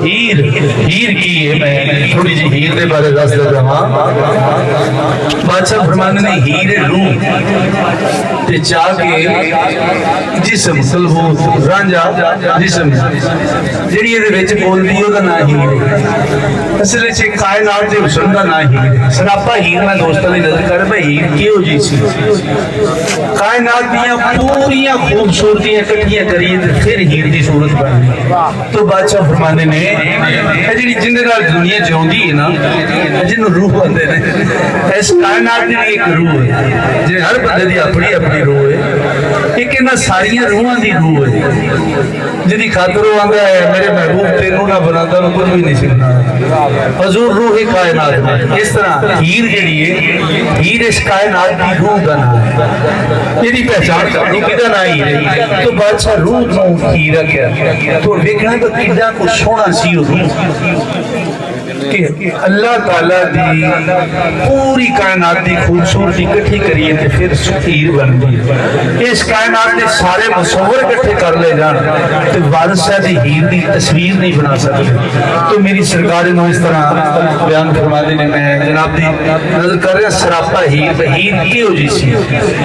हीर हीर की है मैं थोड़ी जी हीर दे बारे दस देता हां बादशाह फरमाने ने हीर रूह ते चाह के जिस्म सलबो रांझा जिस्म जेड़ी ਇਹਦੇ ਵਿੱਚ ਬੋਲਦੀ ਉਹਦਾ ਨਾਂ ਹੀਰ ਅਸਲ ਵਿੱਚ ਕਾਇਨਾਤ ਦੇ ਹੁਸਨ ਦਾ ਨਾਂ ਹੀਰ ਸਰਾਪਾ ਹੀਰ ਮੈਂ ਦੋਸਤਾਂ ਦੀ ਨਜ਼ਰ ਕਰ ਭਾਈ ਹੀਰ ਕਿਹੋ ਜੀ ਸੀ ਕਾਇਨਾਤ ਦੀਆਂ ਪੂਰੀਆਂ ਖੂਬਸੂਰਤੀਆਂ ਇਕੱਠੀਆਂ ਕਰੀਏ ਤੇ ਫਿਰ ਹੀਰ ਦੀ ਸੂਰਤ ਬਣਦੀ तो बादशाह फरमाने ने जी जिंदे नाल दुनिया जिउंदी है ना जिन्हों रूह कहते हैं इस कायनात की एक रूह है जी हर बंदे की अपनी अपनी रूह है एक इन्हां सारियां रूहां की रूह है जिहदी खातर वो आंदा है मेरे महबूब तेनू ना बनाता मैं कुछ भी नहीं सीखना हजूर रूह है कायनात में इस तरह हीर जिहड़ी है हीर इस कायनात की रूह का नाम है जिहदी पहचान करनी किहदा नाम हीर है तो बादशाह रूह नूं हीर आख्या तो देखना तो कितना कुछ सोना सी कि अल्लाह ताला दी पूरी कायनात दी खूबसूरती इकट्ठी करिए ते फिर हीर बनती है इस कायनात के सारे मुसव्वर इकट्ठे कर ले जान ते वारिस दी हीर दी तस्वीर नहीं बना सकते तो मेरी सरकार ने इस तरह बयान फरमा देने मैं जनाब दी नजर कर रहा सरापा हीर किहो जी सी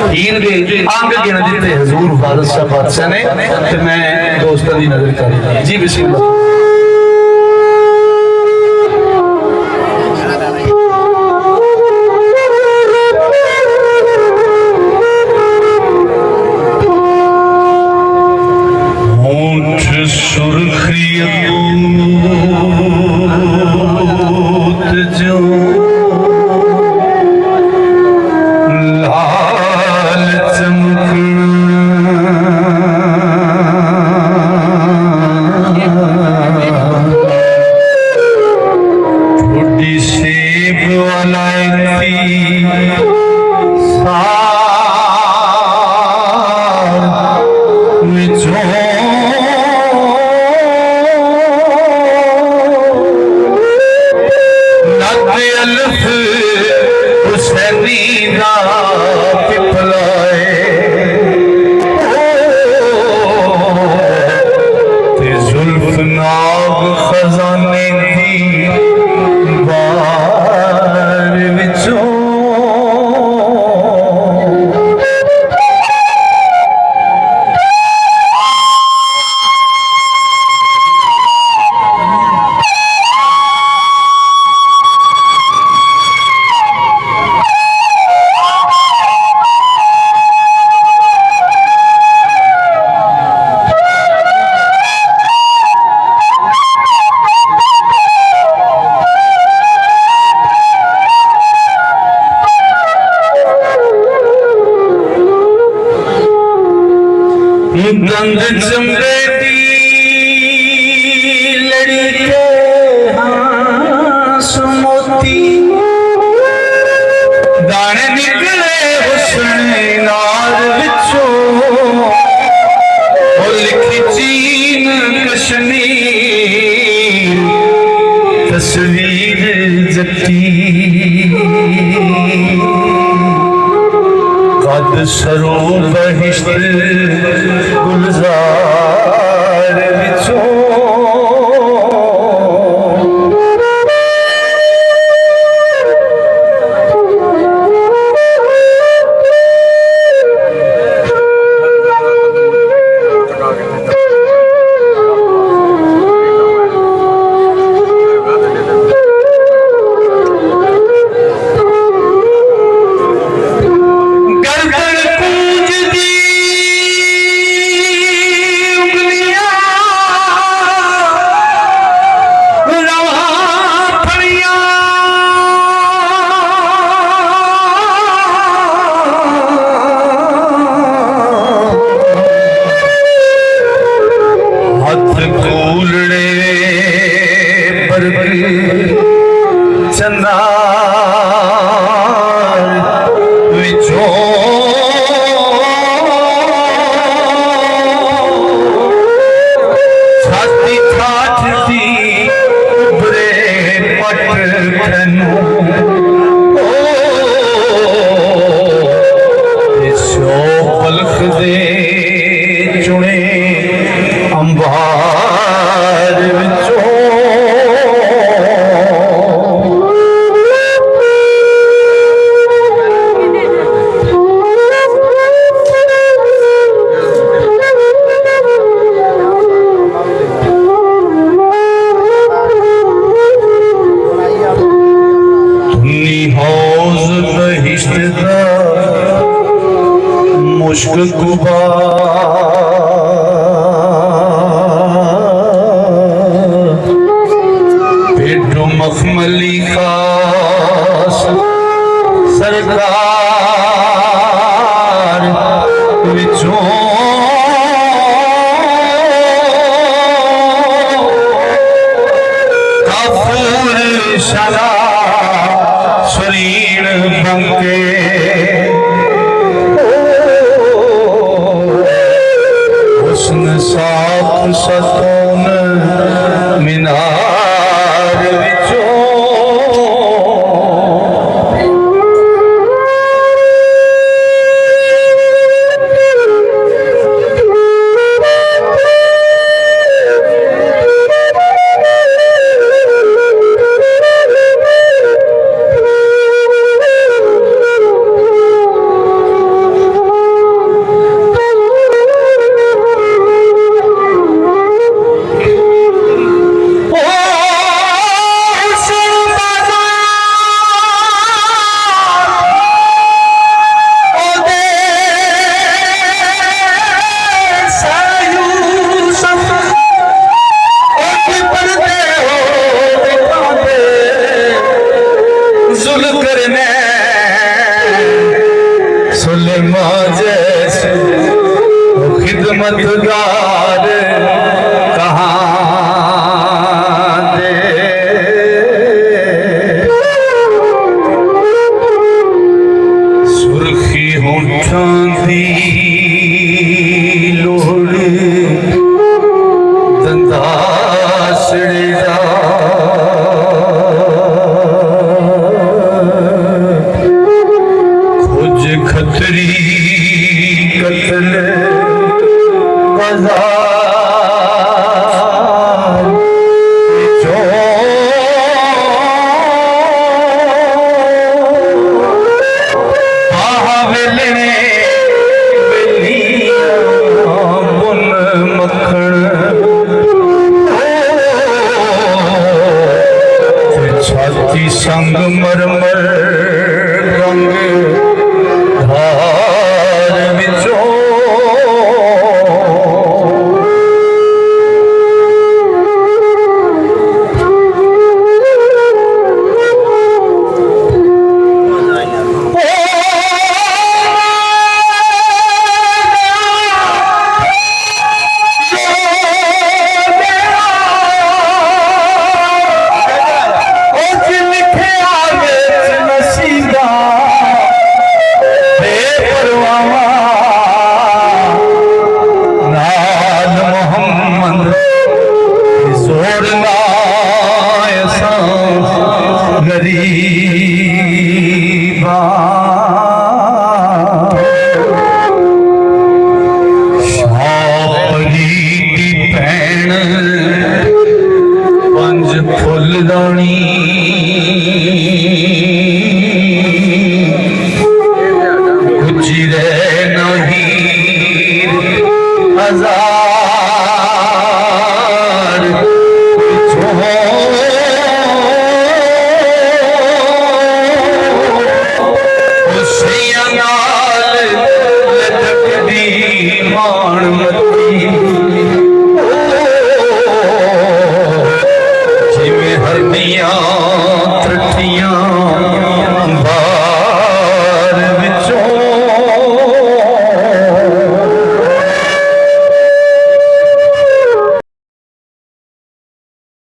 हीर दे अंग गिन दिते हुजूर वारिस बादशाह ने ते मैं दोस्तां दी नजर कर जी बिस्मिल्लाह गंद चंबे दी लड़ी के हास मोती दाने निकले हुस्न नार विचों और लिखी चीन कश्मीर तस्वीर जट्टी कद सरो बहिश्त गुलजार विचों चुने अंबार विचों مشک قبا پیٹ مخملی خاص سرکار وچوں کافور شلا سرین بنکے حسن ساتھ ستون مینار وچوں خدمتگار کہاں دے سرخی ہونٹاں دی لوڑ دنداسڑ جا کھج کھتری قتل سنگ مرمر رنگ دھار وچوں مان